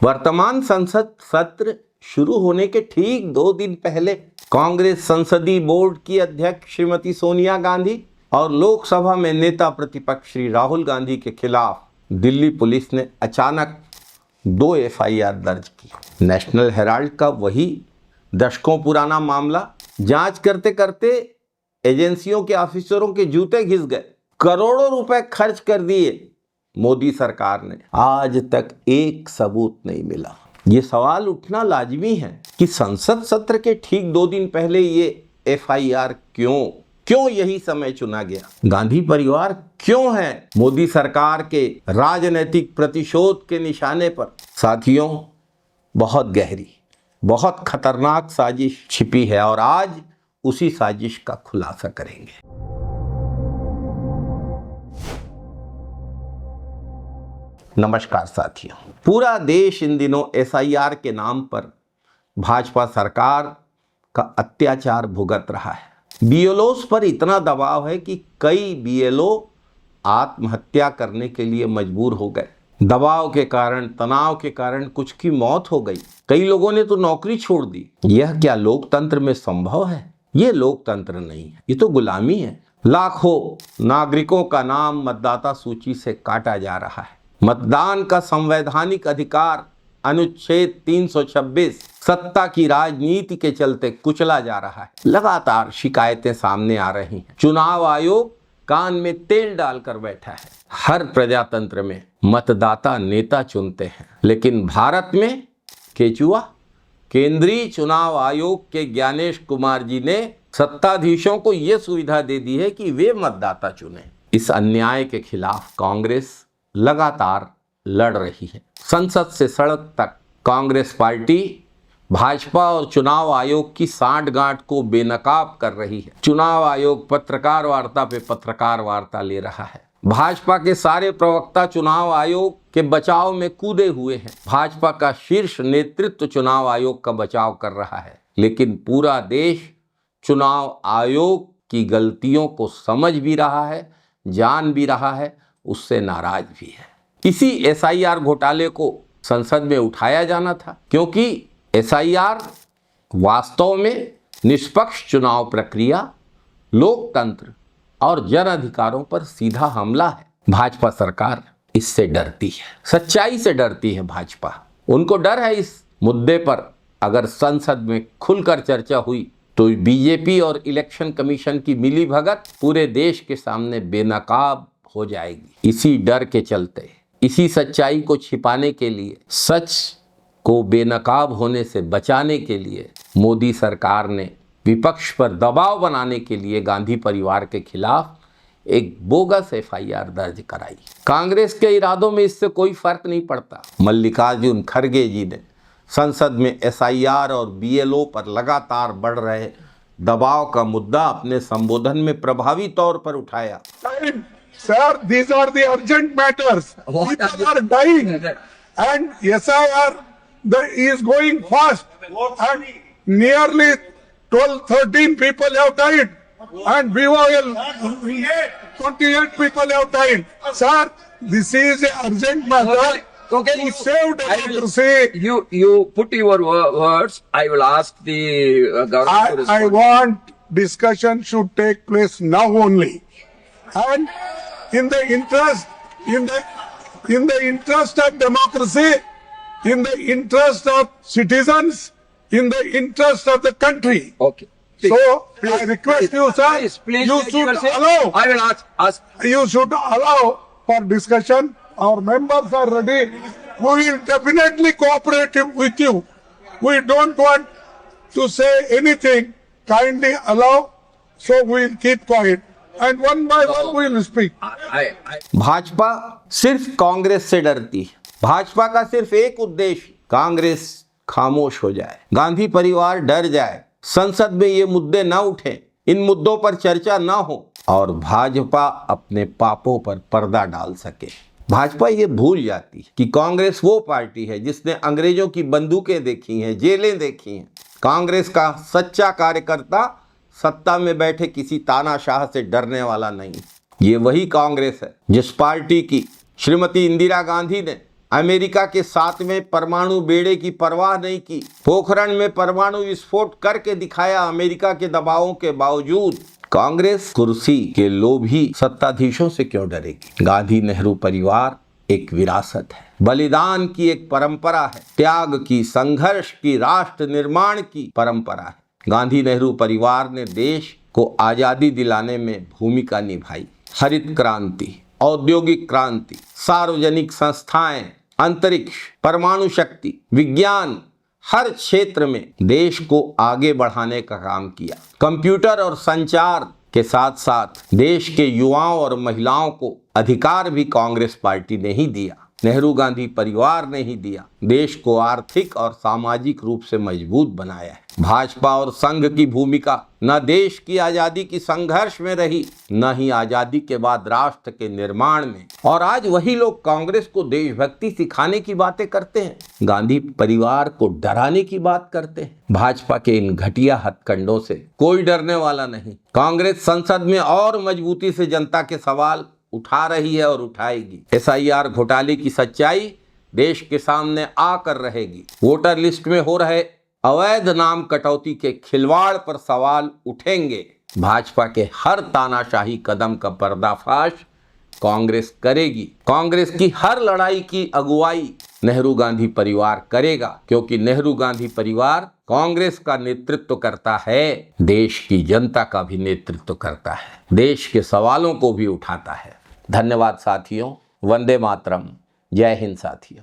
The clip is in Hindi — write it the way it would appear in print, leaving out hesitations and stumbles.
वर्तमान संसद सत्र शुरू होने के ठीक 2 दिन पहले कांग्रेस संसदीय बोर्ड की अध्यक्ष श्रीमती सोनिया गांधी और लोकसभा में नेता प्रतिपक्ष श्री राहुल गांधी के खिलाफ दिल्ली पुलिस ने अचानक 2 एफआईआर दर्ज की। नेशनल हेराल्ड का वही दशकों पुराना मामला जांच करते करते एजेंसियों के ऑफिसरों के जूते घिस गए। करोड़ों रुपए खर्च कर दिए मोदी सरकार ने, आज तक एक सबूत नहीं मिला। ये सवाल उठना लाजमी है कि संसद सत्र के ठीक 2 दिन पहले ये एफआईआर क्यों यही समय चुना गया? गांधी परिवार क्यों है मोदी सरकार के राजनीतिक प्रतिशोध के निशाने पर? साथियों, बहुत गहरी, बहुत खतरनाक साजिश छिपी है और आज उसी साजिश का खुलासा करेंगे। नमस्कार साथियों, पूरा देश इन दिनों एसआईआर के नाम पर भाजपा सरकार का अत्याचार भुगत रहा है। बीएलओस पर इतना दबाव है कि कई बीएलओ आत्महत्या करने के लिए मजबूर हो गए। दबाव के कारण, तनाव के कारण कुछ की मौत हो गई। कई लोगों ने तो नौकरी छोड़ दी। यह क्या लोकतंत्र में संभव है? ये लोकतंत्र नहीं है, ये तो गुलामी है। लाखों नागरिकों का नाम मतदाता सूची से काटा जा रहा है। मतदान का संवैधानिक अधिकार अनुच्छेद 326 सत्ता की राजनीति के चलते कुचला जा रहा है। लगातार शिकायतें सामने आ रही हैं। चुनाव आयोग कान में तेल डालकर बैठा है। हर प्रजातंत्र में मतदाता नेता चुनते हैं, लेकिन भारत में केचुआ केंद्रीय चुनाव आयोग के ज्ञानेश कुमार जी ने सत्ताधीशों को यह सुविधा दे दी है कि वे मतदाता चुने। इस अन्याय के खिलाफ कांग्रेस लगातार लड़ रही है। संसद से सड़क तक कांग्रेस पार्टी भाजपा और चुनाव आयोग की सांठ-गांठ को बेनकाब कर रही है। चुनाव आयोग पत्रकार वार्ता पे पत्रकार वार्ता ले रहा है। भाजपा के सारे प्रवक्ता चुनाव आयोग के बचाव में कूदे हुए हैं। भाजपा का शीर्ष नेतृत्व चुनाव आयोग का बचाव कर रहा है, लेकिन पूरा देश चुनाव आयोग की गलतियों को समझ भी रहा है, जान भी रहा है, उससे नाराज भी है। इसी एसआईआर घोटाले को संसद में उठाया जाना था, क्योंकि एसआईआर वास्तव में निष्पक्ष चुनाव प्रक्रिया, लोकतंत्र और जन अधिकारों पर सीधा हमला है। भाजपा सरकार इससे डरती है, सच्चाई से डरती है भाजपा। उनको डर है इस मुद्दे पर अगर संसद में खुलकर चर्चा हुई तो बीजेपी और इलेक्शन कमीशन की मिलीभगत पूरे देश के सामने बेनकाब हो जाएगी। इसी डर के चलते, इसी सच्चाई को छिपाने के लिए, सच को बेनकाब होने से बचाने के लिए मोदी सरकार ने विपक्ष पर दबाव बनाने के लिए गांधी परिवार के खिलाफ एक बोगस एफआईआर दर्ज कराई। कांग्रेस के इरादों में इससे कोई फर्क नहीं पड़ता। मल्लिकार्जुन खड़गे जी ने संसद में एसआईआर और बीएलओ पर लगातार बढ़ रहे दबाव का मुद्दा अपने संबोधन में प्रभावी तौर पर उठाया। Sir, these are the urgent matters. People are dying, and SIR is going fast, and nearly 12-13 people have died, and BOL 28 people have died. Sir, this is an urgent matter. Okay, to save democracy. You put your words. I will ask the government to respond. I want discussion should take place now only, and in the interest of democracy, in the interest of citizens, in the interest of the country. Okay. So I request you, sir, please, you should allow. I will ask. You should allow for discussion. Our members are ready. We will definitely cooperate with you. We don't want to say anything. Kindly allow. So we will keep quiet. And one by one we will speak. Bhajpa सिर्फ कांग्रेस से डरती है। भाजपा का सिर्फ एक उद्देश्य, कांग्रेस खामोश हो जाए, गांधी परिवार डर जाए, संसद में ये मुद्दे ना उठे, इन मुद्दों पर चर्चा ना हो और भाजपा अपने पापों पर पर्दा डाल सके। भाजपा ये भूल जाती है कि कांग्रेस वो पार्टी है जिसने अंग्रेजों की बंदूकें देखी हैं, जेलें देखी हैं। कांग्रेस का सच्चा कार्यकर्ता सत्ता में बैठे किसी तानाशाह से डरने वाला नहीं। ये वही कांग्रेस है जिस पार्टी की श्रीमती इंदिरा गांधी ने अमेरिका के 7वें परमाणु बेड़े की परवाह नहीं की, पोखरण में परमाणु विस्फोट करके दिखाया अमेरिका के दबावों के बावजूद। कांग्रेस कुर्सी के लोभी सत्ताधीशों से क्यों डरेगी? गांधी नेहरू परिवार एक विरासत है, बलिदान की एक परंपरा है, त्याग की, संघर्ष की, राष्ट्र निर्माण की परंपरा है। गांधी नेहरू परिवार ने देश को आजादी दिलाने में भूमिका निभाई। हरित क्रांति, औद्योगिक क्रांति, सार्वजनिक संस्थाएं, अंतरिक्ष, परमाणु शक्ति, विज्ञान, हर क्षेत्र में देश को आगे बढ़ाने का काम किया। कंप्यूटर और संचार के साथ साथ देश के युवाओं और महिलाओं को अधिकार भी कांग्रेस पार्टी ने ही दिया, नेहरू गांधी परिवार ने ही दिया। देश को आर्थिक और सामाजिक रूप से मजबूत बनाया है। भाजपा और संघ की भूमिका न देश की आजादी की संघर्ष में रही, न ही आजादी के बाद राष्ट्र के निर्माण में। और आज वही लोग कांग्रेस को देशभक्ति सिखाने की बातें करते हैं, गांधी परिवार को डराने की बात करते हैं। भाजपा के इन घटिया हथकंडों से कोई डरने वाला नहीं। कांग्रेस संसद में और मजबूती से जनता के सवाल उठा रही है और उठाएगी। SIR घोटाले की सच्चाई देश के सामने आकर रहेगी। वोटर लिस्ट में हो रहे अवैध नाम कटौती के खिलवाड़ पर सवाल उठेंगे। भाजपा के हर तानाशाही कदम का पर्दाफाश कांग्रेस करेगी। कांग्रेस की हर लड़ाई की अगुवाई नेहरू गांधी परिवार करेगा, क्योंकि नेहरू गांधी परिवार कांग्रेस का नेतृत्व करता है, देश की जनता का भी नेतृत्व करता है, देश के सवालों को भी उठाता है। धन्यवाद साथियों। वंदे मातरम। जय हिंद साथियों।